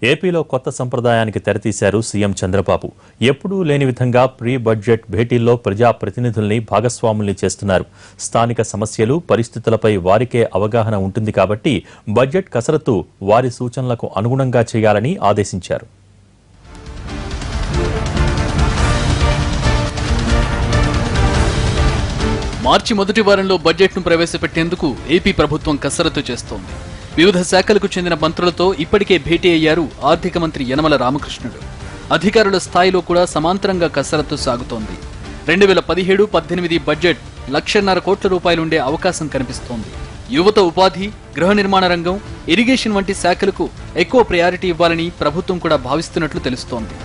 ఏపీలో కొత్త సంప్రదాయానికి తెరతీశారు సీఎం చంద్రబాబు. ఎప్పుడూ లేని విధంగా ప్రీ బడ్జెట్ భేటీల్లో ప్రజాప్రతినిధుల్ని భాగస్వాముల్ని చేస్తున్నారు. స్థానిక సమస్యలు, పరిస్థితులపై వారికే అవగాహన ఉంటుంది కాబట్టి బడ్జెట్ కసరత్తు వారి సూచనలకు అనుగుణంగా చేయాలని ఆదేశించారు. మార్చి మొదటి వారంలో బడ్జెట్ను ప్రవేశపెట్టేందుకు ఏపీ ప్రభుత్వం కసరత్తు చేస్తోంది. వివిధ శాఖలకు చెందిన మంత్రులతో ఇప్పటికే భేటీ అయ్యారు ఆర్థిక మంత్రి యనమల రామకృష్ణుడు. అధికారుల స్థాయిలో కూడా సమాంతరంగా కసరత్తు సాగుతోంది. 2017-18 బడ్జెట్ 1,50,000 కోట్ల రూపాయలుండే అవకాశం కనిపిస్తోంది. యువత ఉపాధి, గృహ నిర్మాణ రంగం, ఇరిగేషన్ వంటి శాఖలకు ఎక్కువ ప్రయారిటీ ఇవ్వాలని ప్రభుత్వం కూడా భావిస్తున్నట్లు తెలుస్తోంది.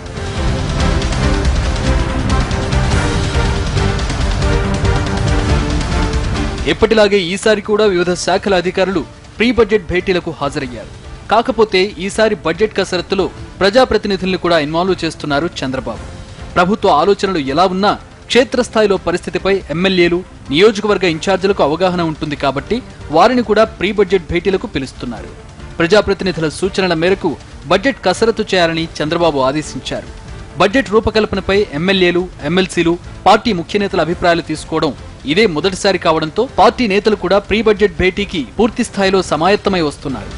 ఎప్పటిలాగే ఈసారి కూడా వివిధ శాఖల అధికారులు ప్రీ బడ్జెట్ భేటీలకు హాజరయ్యారు. కాకపోతే ఈసారి బడ్జెట్ కసరత్తులో ప్రజాప్రతినిధులను కూడా ఇన్వాల్వ్ చేస్తున్నారు చంద్రబాబు. ప్రభుత్వ ఆలోచనలు ఎలా ఉన్నా క్షేత్రస్థాయిలో పరిస్థితిపై ఎమ్మెల్యేలు, నియోజకవర్గ ఇన్ఛార్జీలకు అవగాహన ఉంటుంది కాబట్టి వారిని కూడా ప్రీ బడ్జెట్ భేటీలకు పిలుస్తున్నారు. ప్రజాప్రతినిధుల సూచనల మేరకు బడ్జెట్ కసరత్తు చేయాలని చంద్రబాబు ఆదేశించారు. బడ్జెట్ రూపకల్పనపై ఎమ్మెల్యేలు, ఎమ్మెల్సీలు, పార్టీ ముఖ్య నేతల అభిప్రాయాలు తీసుకోవడం ఇదే మొదటిసారి కావడంతో పార్టీ నేతలు కూడా ప్రీ బడ్జెట్ భేటీకి పూర్తి స్థాయిలో సమాయత్తమై వస్తున్నారు.